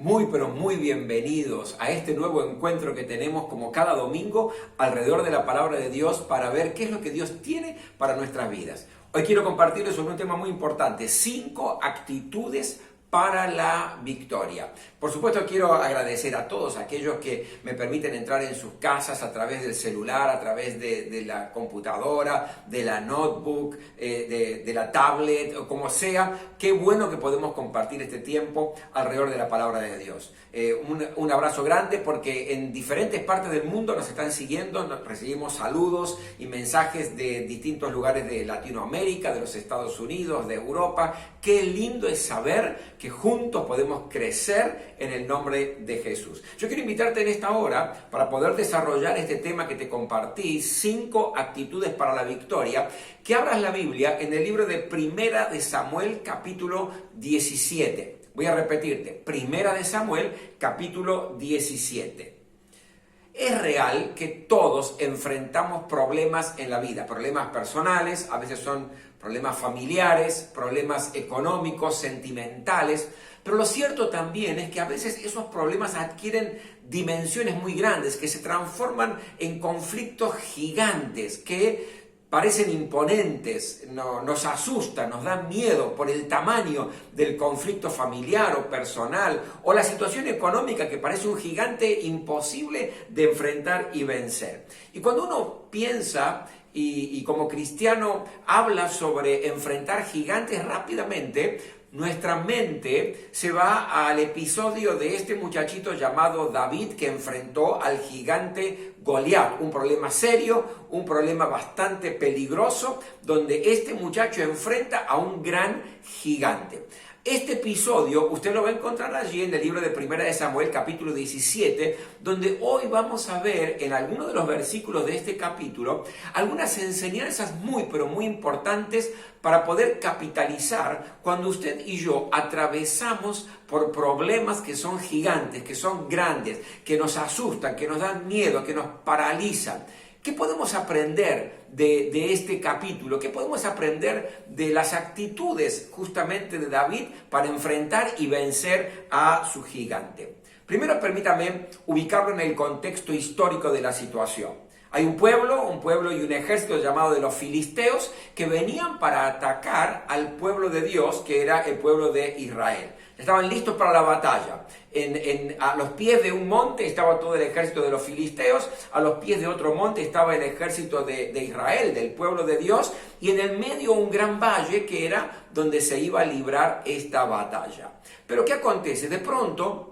Muy, pero muy bienvenidos a este nuevo encuentro que tenemos como cada domingo alrededor de la palabra de Dios para ver qué es lo que Dios tiene para nuestras vidas. Hoy quiero compartirles sobre un tema muy importante, 5 actitudes para la victoria. Por supuesto, quiero agradecer a todos aquellos que me permiten entrar en sus casas a través del celular, a través de la computadora, de la notebook, de la tablet, o como sea. Qué bueno que podemos compartir este tiempo alrededor de la palabra de Dios. Un abrazo grande porque en diferentes partes del mundo nos están siguiendo, recibimos saludos y mensajes de distintos lugares de Latinoamérica, de los Estados Unidos, de Europa. Qué lindo es saber que juntos podemos crecer en el nombre de Jesús. Yo quiero invitarte en esta hora para poder desarrollar este tema que te compartí, 5 actitudes para la victoria, que abras la Biblia en el libro de Primera de Samuel, capítulo 17. Voy a repetirte, Primera de Samuel, capítulo 17. Es real que todos enfrentamos problemas en la vida, problemas personales, a veces son problemas familiares, problemas económicos, sentimentales, pero lo cierto también es que a veces esos problemas adquieren dimensiones muy grandes, que se transforman en conflictos gigantes, que parecen imponentes, nos asustan, nos dan miedo por el tamaño del conflicto familiar o personal, o la situación económica que parece un gigante imposible de enfrentar y vencer. Y cuando uno piensa y como cristiano habla sobre enfrentar gigantes rápidamente, nuestra mente se va al episodio de este muchachito llamado David que enfrentó al gigante Goliat, un problema serio, un problema bastante peligroso, donde este muchacho enfrenta a un gran gigante. Este episodio usted lo va a encontrar allí en el libro de Primera de Samuel, capítulo 17, donde hoy vamos a ver en algunos de los versículos de este capítulo algunas enseñanzas muy, pero muy importantes para poder capitalizar cuando usted y yo atravesamos por problemas que son gigantes, que son grandes, que nos asustan, que nos dan miedo, que nos paralizan. ¿Qué podemos aprender de este capítulo? ¿Qué podemos aprender de las actitudes justamente de David para enfrentar y vencer a su gigante? Primero, permítame ubicarlo en el contexto histórico de la situación. Hay un pueblo y un ejército llamado de los filisteos que venían para atacar al pueblo de Dios, que era el pueblo de Israel. Estaban listos para la batalla. A los pies de un monte estaba todo el ejército de los filisteos, a los pies de otro monte estaba el ejército de Israel, del pueblo de Dios, y en el medio un gran valle que era donde se iba a librar esta batalla. Pero ¿qué acontece? De pronto,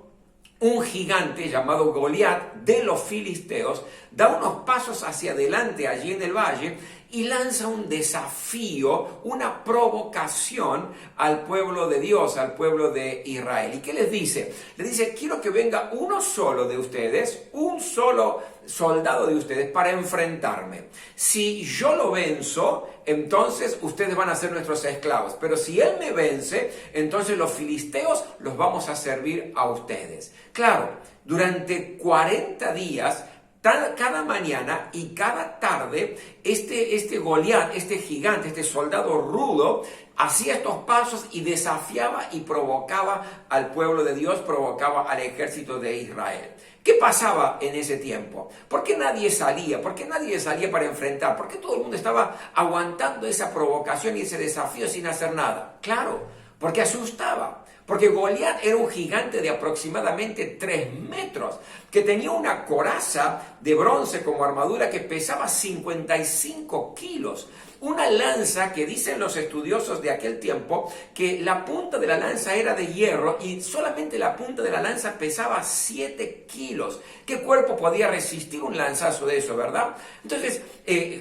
un gigante llamado Goliat de los filisteos da unos pasos hacia adelante allí en el valle y lanza un desafío, una provocación al pueblo de Dios, al pueblo de Israel. ¿Y qué les dice? Les dice, quiero que venga uno solo de ustedes, un solo soldado de ustedes para enfrentarme. Si yo lo venzo, entonces ustedes van a ser nuestros esclavos. Pero si él me vence, entonces los filisteos los vamos a servir a ustedes. Claro, durante 40 días, cada mañana y cada tarde, este Goliat, este gigante, este soldado rudo, hacía estos pasos y desafiaba y provocaba al pueblo de Dios, provocaba al ejército de Israel. ¿Qué pasaba en ese tiempo? ¿Por qué nadie salía? ¿Por qué nadie salía para enfrentar? ¿Por qué todo el mundo estaba aguantando esa provocación y ese desafío sin hacer nada? Claro, porque asustaba. Porque Goliat era un gigante de aproximadamente 3 metros, que tenía una coraza de bronce como armadura que pesaba 55 kilos. Una lanza que dicen los estudiosos de aquel tiempo que la punta de la lanza era de hierro y solamente la punta de la lanza pesaba 7 kilos. ¿Qué cuerpo podía resistir un lanzazo de eso, verdad? Entonces,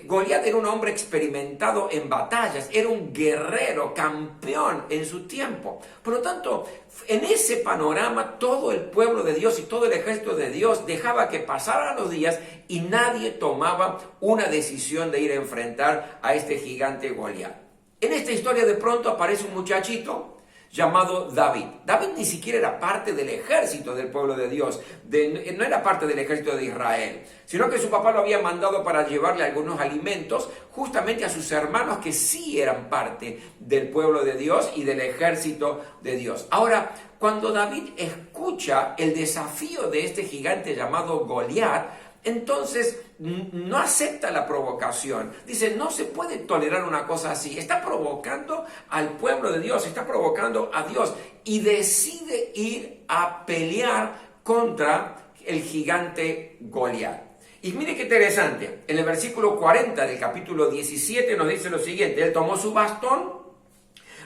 Goliat era un hombre experimentado en batallas, era un guerrero, campeón en su tiempo. Por lo tanto, en ese panorama, todo el pueblo de Dios y todo el ejército de Dios dejaba que pasaran los días y nadie tomaba una decisión de ir a enfrentar a este gigante Goliat. En esta historia de pronto aparece un muchachito llamado David. David ni siquiera era parte del ejército del pueblo de Dios, no era parte del ejército de Israel, sino que su papá lo había mandado para llevarle algunos alimentos justamente a sus hermanos que sí eran parte del pueblo de Dios y del ejército de Dios. Ahora, cuando David escucha el desafío de este gigante llamado Goliat, entonces no acepta la provocación. Dice, no se puede tolerar una cosa así. Está provocando al pueblo de Dios, está provocando a Dios y decide ir a pelear contra el gigante Goliat. Y mire qué interesante, en el versículo 40 del capítulo 17 nos dice lo siguiente: él tomó su bastón,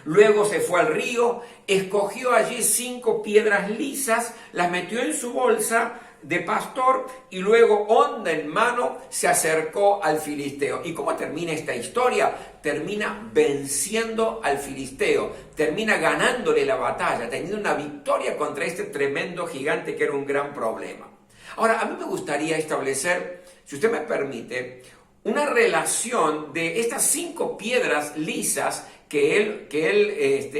luego se fue al río, escogió allí 5 piedras lisas, las metió en su bolsa de pastor y luego, honda en mano, se acercó al filisteo. ¿Y cómo termina esta historia? Termina venciendo al filisteo, termina ganándole la batalla, teniendo una victoria contra este tremendo gigante que era un gran problema. Ahora, a mí me gustaría establecer, si usted me permite, una relación de estas 5 piedras lisas que él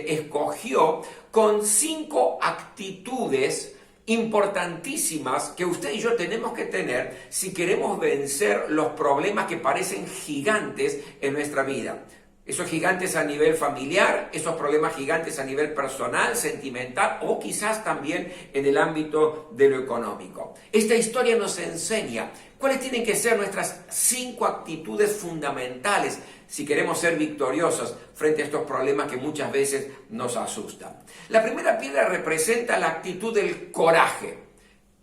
escogió con 5 actitudes importantísimas que usted y yo tenemos que tener si queremos vencer los problemas que parecen gigantes en nuestra vida. Esos gigantes a nivel familiar, esos problemas gigantes a nivel personal, sentimental o quizás también en el ámbito de lo económico. Esta historia nos enseña cuáles tienen que ser nuestras 5 actitudes fundamentales si queremos ser victoriosos frente a estos problemas que muchas veces nos asustan. La primera piedra representa la actitud del coraje.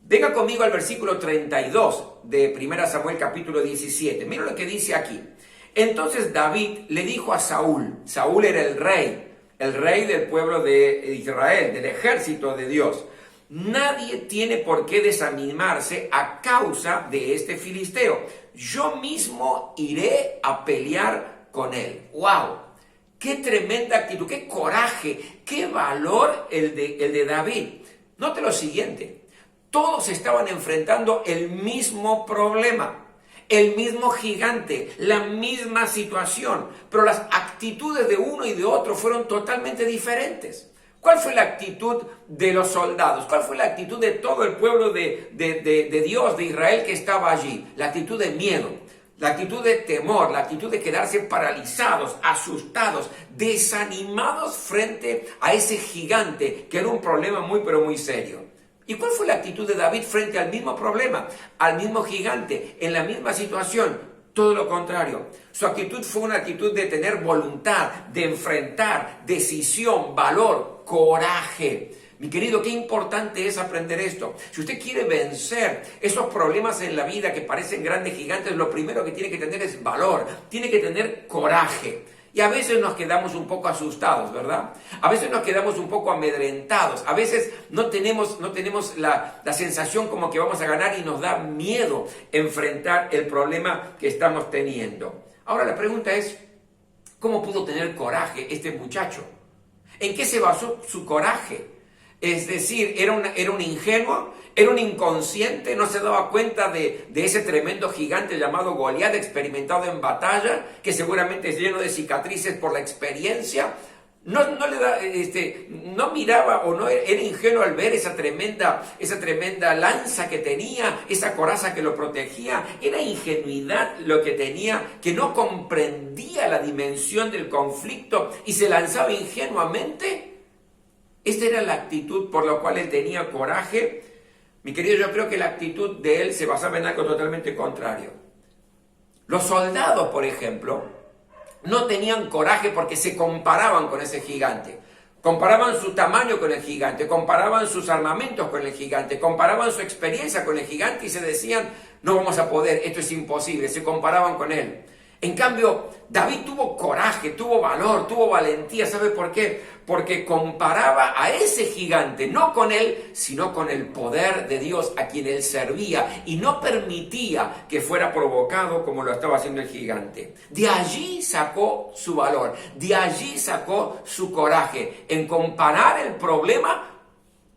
Venga conmigo al versículo 32 de 1 Samuel capítulo 17. Mira lo que dice aquí. Entonces David le dijo a Saúl era el rey del pueblo de Israel, del ejército de Dios: nadie tiene por qué desanimarse a causa de este filisteo. Yo mismo iré a pelear con él. ¡Wow! ¡Qué tremenda actitud! ¡Qué coraje! ¡Qué valor el de David! Note lo siguiente. Todos estaban enfrentando el mismo problema, el mismo gigante, la misma situación, pero las actitudes de uno y de otro fueron totalmente diferentes. ¿Cuál fue la actitud de los soldados? ¿Cuál fue la actitud de todo el pueblo de Dios, de Israel que estaba allí? La actitud de miedo, la actitud de temor, la actitud de quedarse paralizados, asustados, desanimados frente a ese gigante que era un problema muy pero muy serio. ¿Y cuál fue la actitud de David frente al mismo problema, al mismo gigante, en la misma situación? Todo lo contrario. Su actitud fue una actitud de tener voluntad, de enfrentar, decisión, valor, coraje. Mi querido, qué importante es aprender esto. Si usted quiere vencer esos problemas en la vida que parecen grandes gigantes, lo primero que tiene que tener es valor, tiene que tener coraje. Y a veces nos quedamos un poco asustados, ¿verdad? A veces nos quedamos un poco amedrentados. A veces no tenemos la sensación como que vamos a ganar y nos da miedo enfrentar el problema que estamos teniendo. Ahora la pregunta es, ¿cómo pudo tener coraje este muchacho? ¿En qué se basó su coraje? Es decir, era un ingenuo, era un inconsciente, no se daba cuenta de ese tremendo gigante llamado Goliat, experimentado en batalla, que seguramente es lleno de cicatrices por la experiencia. No miraba o no era ingenuo al ver esa tremenda lanza que tenía, esa coraza que lo protegía. Era ingenuidad lo que tenía, que no comprendía la dimensión del conflicto y se lanzaba ingenuamente. Esta era la actitud por la cual él tenía coraje. Mi querido, yo creo que la actitud de él se basaba en algo totalmente contrario. Los soldados, por ejemplo, no tenían coraje porque se comparaban con ese gigante. Comparaban su tamaño con el gigante, comparaban sus armamentos con el gigante, comparaban su experiencia con el gigante y se decían, no vamos a poder, esto es imposible, se comparaban con él. En cambio, David tuvo coraje, tuvo valor, tuvo valentía. ¿Sabe por qué? Porque comparaba a ese gigante, no con él, sino con el poder de Dios a quien él servía y no permitía que fuera provocado como lo estaba haciendo el gigante. De allí sacó su valor, de allí sacó su coraje, en comparar el problema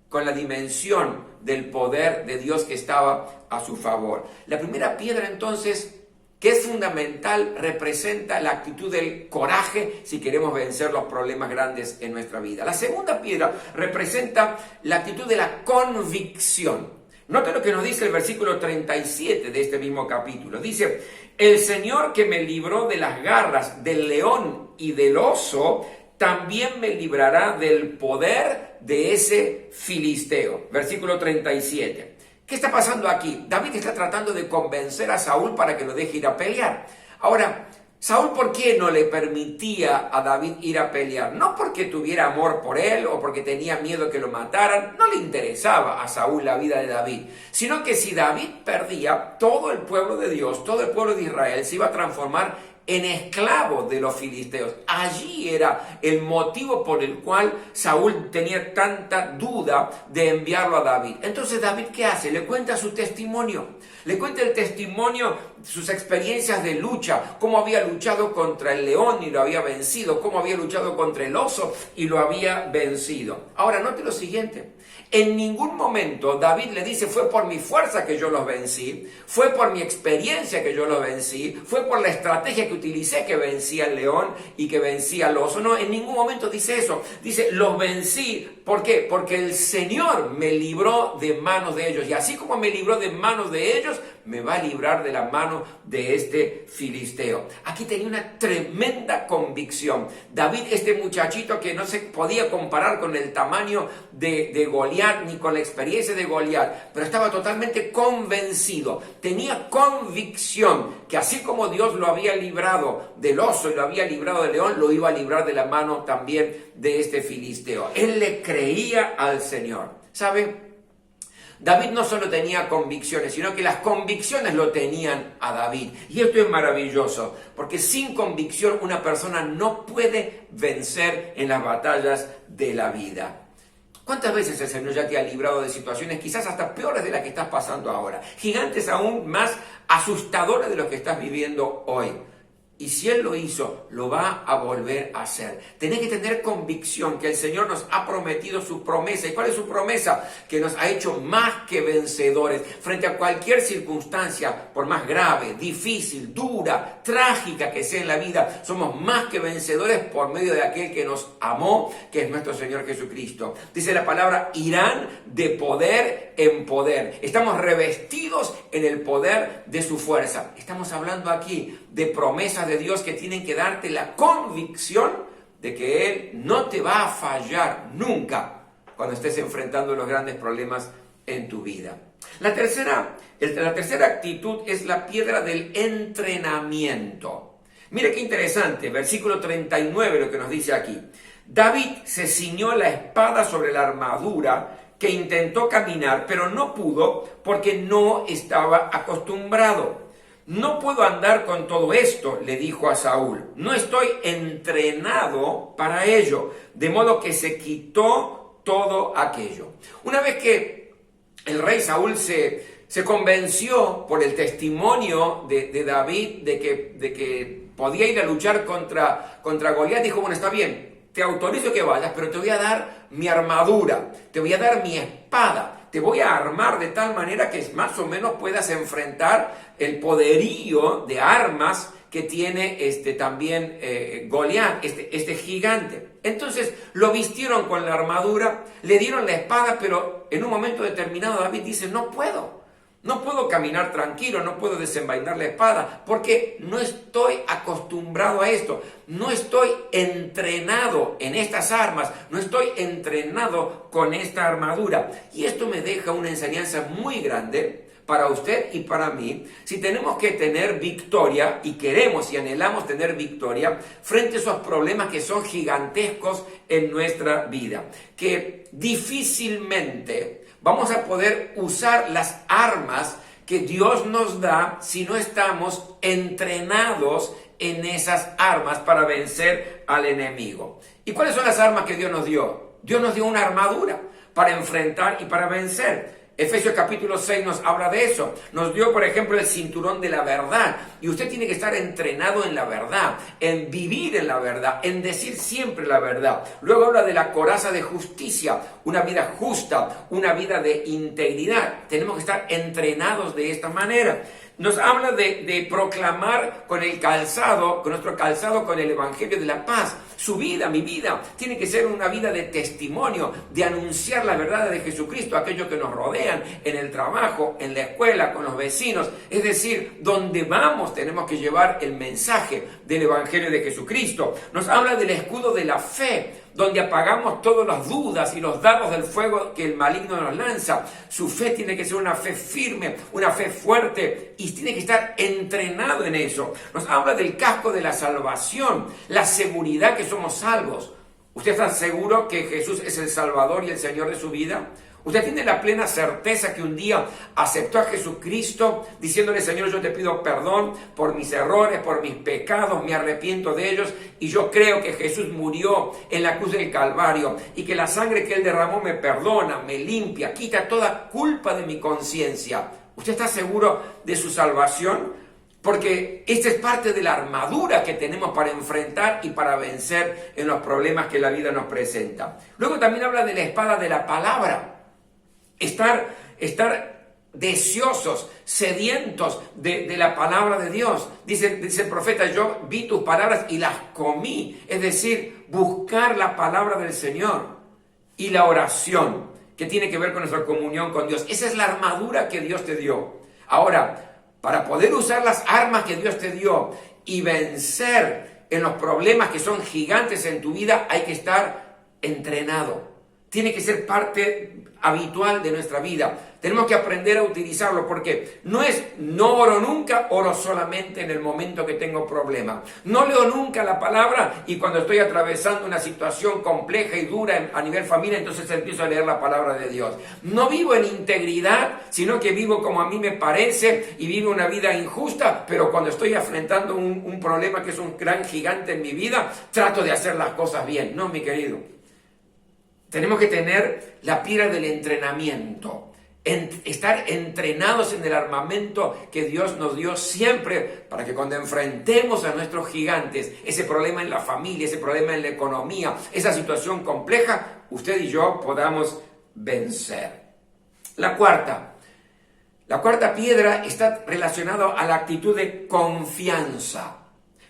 con la dimensión del poder de Dios que estaba a su favor. La primera piedra entonces que es fundamental, representa la actitud del coraje si queremos vencer los problemas grandes en nuestra vida. La segunda piedra representa la actitud de la convicción. Nota lo que nos dice el versículo 37 de este mismo capítulo. Dice, el Señor que me libró de las garras del león y del oso, también me librará del poder de ese filisteo. Versículo 37. ¿Qué está pasando aquí? David está tratando de convencer a Saúl para que lo deje ir a pelear. Ahora, Saúl, ¿por qué no le permitía a David ir a pelear? No porque tuviera amor por él o porque tenía miedo que lo mataran, no le interesaba a Saúl la vida de David, sino que si David perdía, todo el pueblo de Dios, todo el pueblo de Israel se iba a transformar en esclavo de los filisteos. Allí era el motivo por el cual Saúl tenía tanta duda de enviarlo a David. Entonces David, ¿qué hace? Le cuenta su testimonio. Le cuenta el testimonio, sus experiencias de lucha, cómo había luchado contra el león y lo había vencido, cómo había luchado contra el oso y lo había vencido. Ahora, note lo siguiente. En ningún momento David le dice, fue por mi fuerza que yo los vencí, fue por mi experiencia que yo los vencí, fue por la estrategia que utilicé que vencí al león y que vencí al oso. No, en ningún momento dice eso. Dice, los vencí. ¿Por qué? Porque el Señor me libró de manos de ellos. Y así como me libró de manos de ellos, me va a librar de la mano de este filisteo. Aquí tenía una tremenda convicción. David, este muchachito que no se podía comparar con el tamaño de Goliat ni con la experiencia de Goliat, pero estaba totalmente convencido. Tenía convicción que así como Dios lo había librado del oso y lo había librado del león, lo iba a librar de la mano también de este filisteo. Él le creía al Señor. ¿Sabe? David no solo tenía convicciones, sino que las convicciones lo tenían a David. Y esto es maravilloso, porque sin convicción una persona no puede vencer en las batallas de la vida. ¿Cuántas veces el Señor ya te ha librado de situaciones quizás hasta peores de las que estás pasando ahora? Gigantes aún más asustadores de los que estás viviendo hoy. Y si Él lo hizo, lo va a volver a hacer. Tenés que tener convicción que el Señor nos ha prometido su promesa. ¿Y cuál es su promesa? Que nos ha hecho más que vencedores. Frente a cualquier circunstancia, por más grave, difícil, dura, trágica que sea en la vida, somos más que vencedores por medio de aquel que nos amó, que es nuestro Señor Jesucristo. Dice la palabra, irán de poder en poder. Estamos revestidos en el poder de su fuerza. Estamos hablando aquí de promesas de Dios que tienen que darte la convicción de que Él no te va a fallar nunca cuando estés enfrentando los grandes problemas en tu vida. La tercera actitud es la piedra del entrenamiento. Mire qué interesante, versículo 39 lo que nos dice aquí. David se ciñó la espada sobre la armadura que intentó caminar, pero no pudo porque no estaba acostumbrado. No puedo andar con todo esto, le dijo a Saúl. No estoy entrenado para ello. De modo que se quitó todo aquello. Una vez que el rey Saúl se convenció por el testimonio de David de que podía ir a luchar contra Goliat, dijo, bueno, está bien, te autorizo que vayas, pero te voy a dar mi armadura, te voy a dar mi espada. Te voy a armar de tal manera que más o menos puedas enfrentar el poderío de armas que tiene también Goliat, este gigante. Entonces lo vistieron con la armadura, le dieron la espada, pero en un momento determinado David dice, no puedo caminar tranquilo, no puedo desenvainar la espada, porque no estoy acostumbrado a esto, no estoy entrenado en estas armas, no estoy entrenado con esta armadura. Y esto me deja una enseñanza muy grande para usted y para mí, si tenemos que tener victoria, y queremos y anhelamos tener victoria, frente a esos problemas que son gigantescos en nuestra vida, que difícilmente vamos a poder usar las armas que Dios nos da si no estamos entrenados en esas armas para vencer al enemigo. ¿Y cuáles son las armas que Dios nos dio? Dios nos dio una armadura para enfrentar y para vencer. Efesios capítulo 6 nos habla de eso. Nos dio, por ejemplo, el cinturón de la verdad. Y usted tiene que estar entrenado en la verdad, en vivir en la verdad, en decir siempre la verdad. Luego habla de la coraza de justicia, una vida justa, una vida de integridad. Tenemos que estar entrenados de esta manera. Nos habla de proclamar con el calzado, con nuestro calzado, con el evangelio de la paz. Su vida, mi vida, tiene que ser una vida de testimonio, de anunciar la verdad de Jesucristo a aquellos que nos rodean, en el trabajo, en la escuela, con los vecinos. Es decir, donde vamos tenemos que llevar el mensaje del evangelio de Jesucristo. Nos habla del escudo de la fe, donde apagamos todas las dudas y los dardos del fuego que el maligno nos lanza. Su fe tiene que ser una fe firme, una fe fuerte, y tiene que estar entrenado en eso. Nos habla del casco de la salvación, la seguridad que somos salvos. ¿Usted está seguro que Jesús es el Salvador y el Señor de su vida? ¿Usted tiene la plena certeza que un día aceptó a Jesucristo diciéndole: Señor, yo te pido perdón por mis errores, por mis pecados, me arrepiento de ellos y yo creo que Jesús murió en la cruz del Calvario y que la sangre que Él derramó me perdona, me limpia, quita toda culpa de mi conciencia? ¿Usted está seguro de su salvación? Porque esta es parte de la armadura que tenemos para enfrentar y para vencer en los problemas que la vida nos presenta. Luego también habla de la espada de la palabra. Estar deseosos, sedientos de la palabra de Dios. Dice el profeta: yo vi tus palabras y las comí. Es decir, buscar la palabra del Señor y la oración, que tiene que ver con nuestra comunión con Dios. Esa es la armadura que Dios te dio. Ahora, para poder usar las armas que Dios te dio y vencer en los problemas que son gigantes en tu vida, hay que estar entrenado. Tiene que ser parte habitual de nuestra vida. Tenemos que aprender a utilizarlo, porque no es no oro nunca, oro solamente en el momento que tengo problema. No leo nunca la palabra y cuando estoy atravesando una situación compleja y dura a nivel familia, entonces empiezo a leer la palabra de Dios. No vivo en integridad, sino que vivo como a mí me parece y vivo una vida injusta, pero cuando estoy enfrentando un problema que es un gran gigante en mi vida, trato de hacer las cosas bien. No, mi querido. Tenemos que tener la pira del entrenamiento, estar entrenados en el armamento que Dios nos dio siempre, para que cuando enfrentemos a nuestros gigantes, ese problema en la familia, ese problema en la economía, esa situación compleja, usted y yo podamos vencer. La cuarta piedra está relacionada a la actitud de confianza.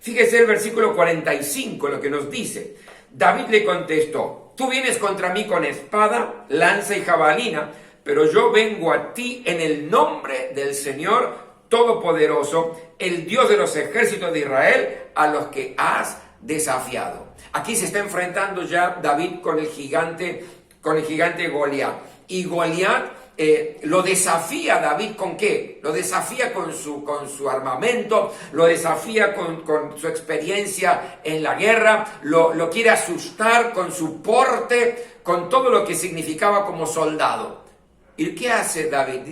Fíjese el versículo 45, lo que nos dice. David le contestó: tú vienes contra mí con espada, lanza y jabalina, pero yo vengo a ti en el nombre del Señor Todopoderoso, el Dios de los ejércitos de Israel, a los que has desafiado. Aquí se está enfrentando ya David con el gigante Goliat. Y Goliat lo desafía David ¿con qué? Lo desafía con su armamento, lo desafía con su experiencia en la guerra, lo quiere asustar con su porte, con todo lo que significaba como soldado. ¿Y qué hace David?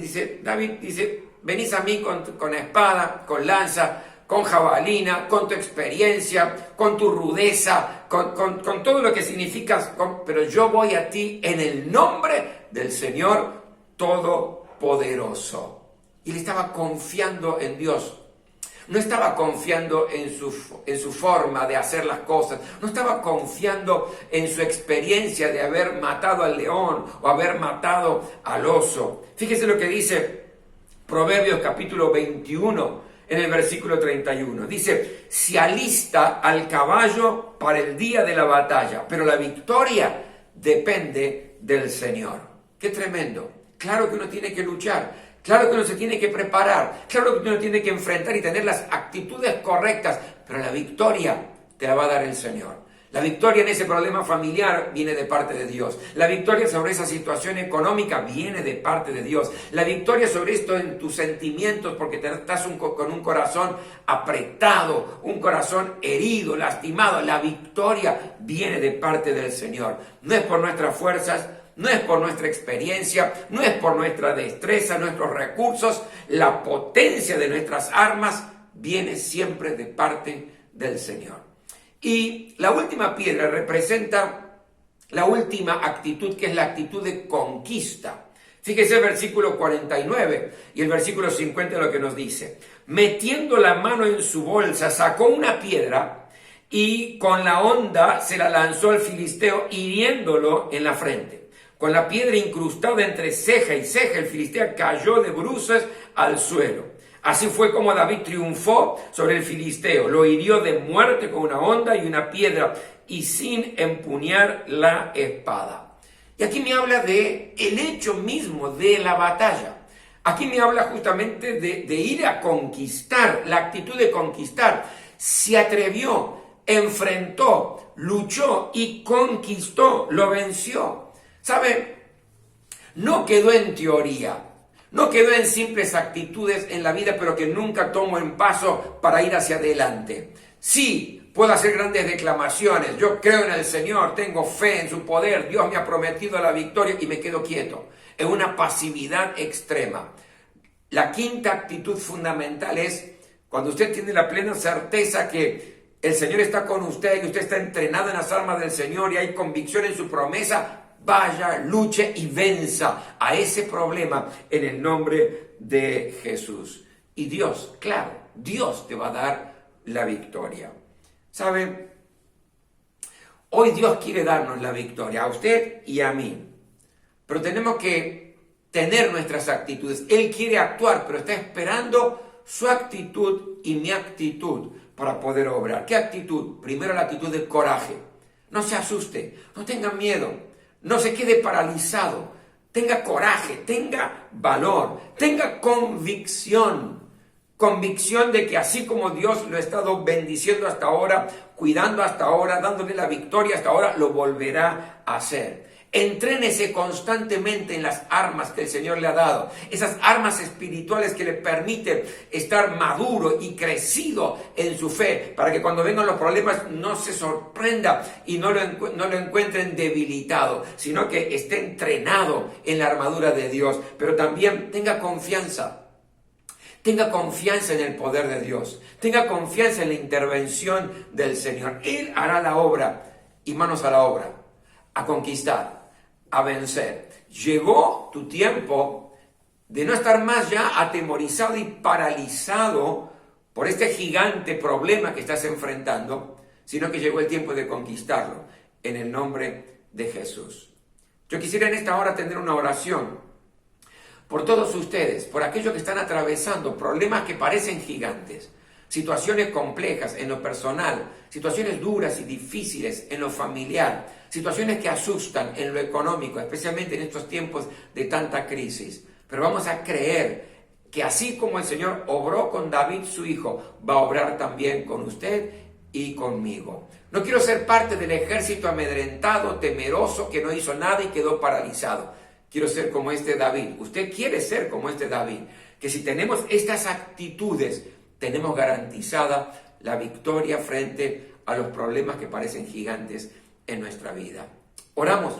David dice: venís a mí con espada, con lanza, con jabalina, con tu experiencia, con tu rudeza, con todo lo que significas, pero yo voy a ti en el nombre del Señor Todopoderoso. Y le estaba confiando en Dios. No estaba confiando en su forma de hacer las cosas. No estaba confiando en su experiencia de haber matado al león o haber matado al oso. Fíjese lo que dice Proverbios capítulo 21 en el versículo 31. Dice: se alista al caballo para el día de la batalla, pero la victoria depende del Señor. ¡Qué tremendo! Claro que uno tiene que luchar, claro que uno se tiene que preparar, claro que uno tiene que enfrentar y tener las actitudes correctas, pero la victoria te la va a dar el Señor. La victoria en ese problema familiar viene de parte de Dios. La victoria sobre esa situación económica viene de parte de Dios. La victoria sobre esto en tus sentimientos, porque estás con un corazón apretado, un corazón herido, lastimado. La victoria viene de parte del Señor. No es por nuestras fuerzas, no es por nuestra experiencia, no es por nuestra destreza, nuestros recursos. La potencia de nuestras armas viene siempre de parte del Señor. Y la última piedra representa la última actitud, que es la actitud de conquista. Fíjese el versículo 49 y el versículo 50 lo que nos dice. Metiendo la mano en su bolsa, sacó una piedra y con la honda se la lanzó al filisteo, hiriéndolo en la frente. Con la piedra incrustada entre ceja y ceja, el filisteo cayó de bruces al suelo. Así fue como David triunfó sobre el filisteo. Lo hirió de muerte con una honda y una piedra y sin empuñar la espada. Y aquí me habla de el hecho mismo de la batalla. Aquí me habla justamente de ir a conquistar, la actitud de conquistar. Se atrevió, enfrentó, luchó y conquistó, lo venció. ¿Sabe? No quedó en teoría, no quedó en simples actitudes en la vida, pero que nunca tomo en paso para ir hacia adelante. Sí. Puedo hacer grandes declamaciones, yo creo en el Señor, tengo fe en su poder, Dios me ha prometido la victoria y me quedo quieto, en una pasividad extrema. La quinta actitud fundamental es cuando usted tiene la plena certeza que el Señor está con usted y usted está entrenado en las armas del Señor y hay convicción en su promesa, vaya, luche y venza a ese problema en el nombre de Jesús. Y Dios, claro, Dios te va a dar la victoria. ¿Sabe? Hoy Dios quiere darnos la victoria, a usted y a mí. Pero tenemos que tener nuestras actitudes. Él quiere actuar, pero está esperando su actitud y mi actitud para poder obrar. ¿Qué actitud? Primero la actitud de coraje. No se asuste, no tenga miedo, no se quede paralizado. Tenga coraje, tenga valor, tenga convicción. Convicción de que así como Dios lo ha estado bendiciendo hasta ahora, cuidando hasta ahora, dándole la victoria hasta ahora, lo volverá a hacer. Entrénese constantemente en las armas que el Señor le ha dado, esas armas espirituales que le permiten estar maduro y crecido en su fe, para que cuando vengan los problemas no se sorprenda y no lo encuentren debilitado, sino que esté entrenado en la armadura de Dios, pero también tenga confianza. Tenga confianza en el poder de Dios. Tenga confianza en la intervención del Señor. Él hará la obra y manos a la obra, a conquistar, a vencer. Llegó tu tiempo de no estar más ya atemorizado y paralizado por este gigante problema que estás enfrentando, sino que llegó el tiempo de conquistarlo en el nombre de Jesús. Yo quisiera en esta hora tener una oración por todos ustedes, por aquellos que están atravesando problemas que parecen gigantes, situaciones complejas en lo personal, situaciones duras y difíciles en lo familiar, situaciones que asustan en lo económico, especialmente en estos tiempos de tanta crisis. Pero vamos a creer que así como el Señor obró con David, su hijo, va a obrar también con usted y conmigo. No quiero ser parte del ejército amedrentado, temeroso, que no hizo nada y quedó paralizado. Quiero ser como este David. Usted quiere ser como este David. Que si tenemos estas actitudes, tenemos garantizada la victoria frente a los problemas que parecen gigantes en nuestra vida. Oramos.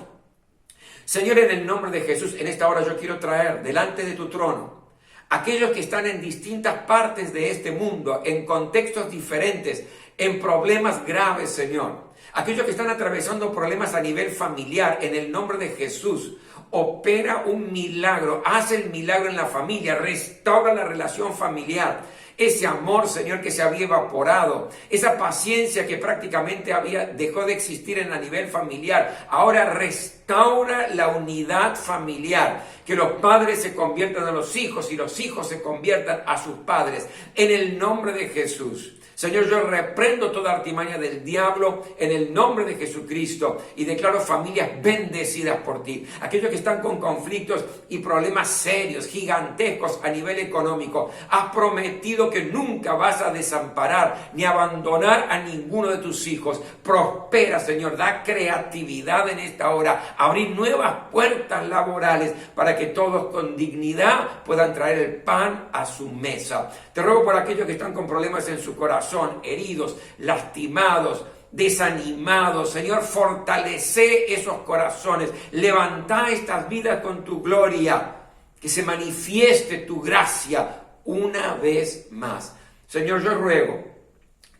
Señor, en el nombre de Jesús, en esta hora yo quiero traer delante de tu trono aquellos que están en distintas partes de este mundo, en contextos diferentes, en problemas graves, Señor. Aquellos que están atravesando problemas a nivel familiar, en el nombre de Jesús. Opera un milagro, haz el milagro en la familia, restaura la relación familiar, ese amor, Señor, que se había evaporado, esa paciencia que prácticamente dejó de existir a nivel familiar, ahora restaura la unidad familiar, que los padres se conviertan a los hijos y los hijos se conviertan a sus padres, en el nombre de Jesús. Señor, yo reprendo toda artimaña del diablo en el nombre de Jesucristo y declaro familias bendecidas por ti. Aquellos que están con conflictos y problemas serios, gigantescos a nivel económico, has prometido que nunca vas a desamparar ni abandonar a ninguno de tus hijos. Prospera, Señor, da creatividad en esta hora, abrir nuevas puertas laborales para que todos con dignidad puedan traer el pan a su mesa. Te ruego por aquellos que están con problemas en su corazón, heridos, lastimados, desanimados. Señor, fortalece esos corazones, levanta estas vidas con tu gloria, que se manifieste tu gracia una vez más. Señor, yo ruego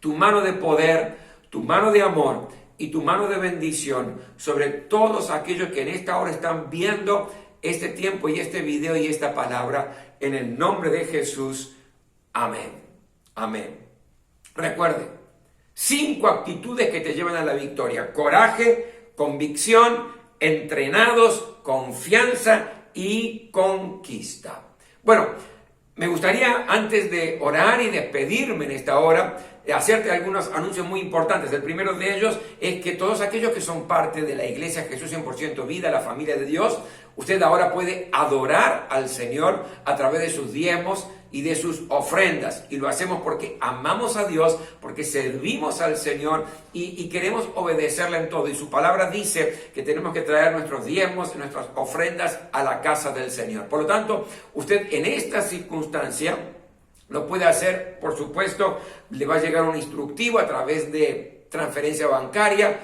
tu mano de poder, tu mano de amor y tu mano de bendición sobre todos aquellos que en esta hora están viendo este tiempo y este video y esta palabra en el nombre de Jesús. Amén. Amén. Recuerde, 5 actitudes que te llevan a la victoria: coraje, convicción, entrenados, confianza y conquista. Bueno, me gustaría, antes de orar y despedirme en esta hora, hacerte algunos anuncios muy importantes. El primero de ellos es que todos aquellos que son parte de la Iglesia Jesús 100% Vida, la familia de Dios, usted ahora puede adorar al Señor a través de sus diezmos y de sus ofrendas. Y lo hacemos porque amamos a Dios, porque servimos al Señor y queremos obedecerle en todo. Y su palabra dice que tenemos que traer nuestros diezmos, nuestras ofrendas a la casa del Señor. Por lo tanto, usted en esta circunstancia lo puede hacer, por supuesto. Le va a llegar un instructivo a través de transferencia bancaria,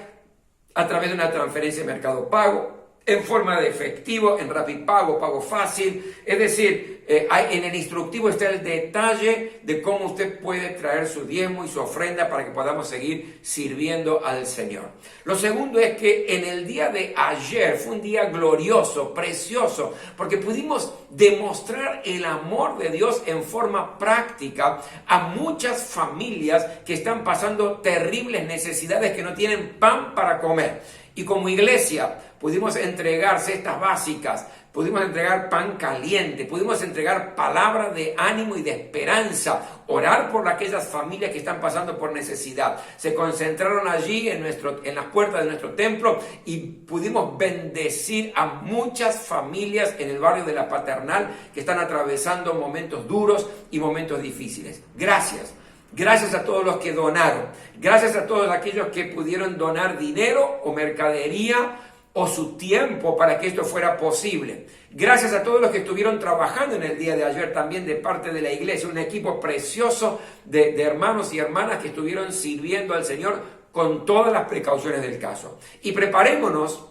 a través de una transferencia de Mercado Pago, en forma de efectivo, en Rapipago, pago fácil. Es decir, en el instructivo está el detalle de cómo usted puede traer su diezmo y su ofrenda para que podamos seguir sirviendo al Señor. Lo segundo es que en el día de ayer fue un día glorioso, precioso, porque pudimos demostrar el amor de Dios en forma práctica a muchas familias que están pasando terribles necesidades, que no tienen pan para comer. Y como iglesia pudimos entregar cestas básicas, pudimos entregar pan caliente, pudimos entregar palabra de ánimo y de esperanza, orar por aquellas familias que están pasando por necesidad. Se concentraron allí en las puertas de nuestro templo y pudimos bendecir a muchas familias en el barrio de La Paternal que están atravesando momentos duros y momentos difíciles. Gracias. Gracias a todos los que donaron. Gracias a todos aquellos que pudieron donar dinero o mercadería o su tiempo para que esto fuera posible. Gracias a todos los que estuvieron trabajando en el día de ayer también de parte de la iglesia. Un equipo precioso de hermanos y hermanas que estuvieron sirviendo al Señor con todas las precauciones del caso. Y preparémonos,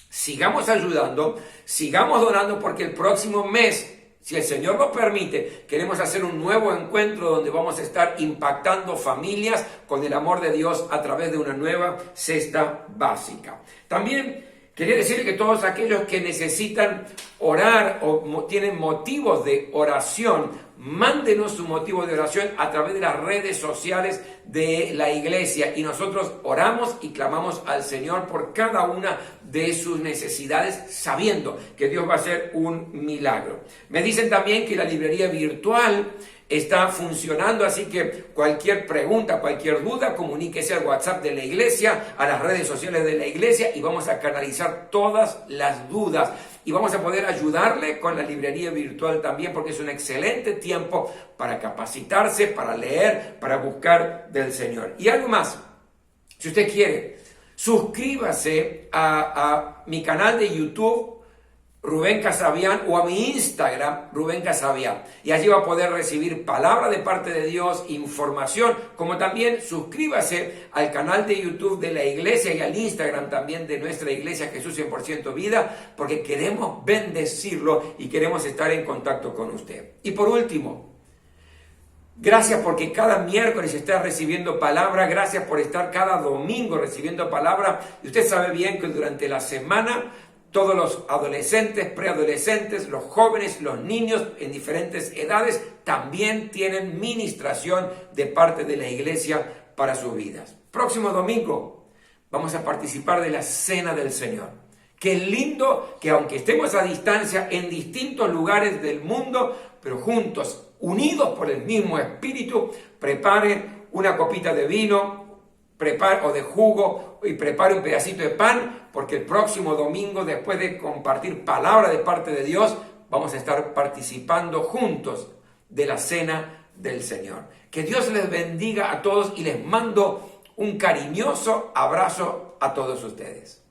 sigamos ayudando, sigamos donando, porque el próximo mes, si el Señor lo permite, queremos hacer un nuevo encuentro donde vamos a estar impactando familias con el amor de Dios a través de una nueva cesta básica. También quería decir que todos aquellos que necesitan orar o tienen motivos de oración, mándenos su motivo de oración a través de las redes sociales de la iglesia y nosotros oramos y clamamos al Señor por cada una de sus necesidades, sabiendo que Dios va a hacer un milagro. Me dicen también que la librería virtual está funcionando, así que cualquier pregunta, cualquier duda, comuníquese al WhatsApp de la iglesia, a las redes sociales de la iglesia, y vamos a canalizar todas las dudas y vamos a poder ayudarle con la librería virtual también, porque es un excelente tiempo para capacitarse, para leer, para buscar del Señor. Y algo más, si usted quiere, suscríbase a mi canal de YouTube, Rubén Casabian, o a mi Instagram, Rubén Casabian. Y allí va a poder recibir palabra de parte de Dios, información, como también suscríbase al canal de YouTube de la iglesia y al Instagram también de nuestra iglesia Jesús 100% Vida, porque queremos bendecirlo y queremos estar en contacto con usted. Y por último, gracias porque cada miércoles está recibiendo palabra, gracias por estar cada domingo recibiendo palabra. Y usted sabe bien que durante la semana todos los adolescentes, preadolescentes, los jóvenes, los niños en diferentes edades también tienen ministración de parte de la iglesia para sus vidas. Próximo domingo vamos a participar de la Cena del Señor. Qué lindo que aunque estemos a distancia en distintos lugares del mundo, pero juntos, unidos por el mismo Espíritu, preparen una copita de vino o de jugo y prepare un pedacito de pan, porque el próximo domingo, después de compartir palabra de parte de Dios, vamos a estar participando juntos de la Cena del Señor. Que Dios les bendiga a todos y les mando un cariñoso abrazo a todos ustedes.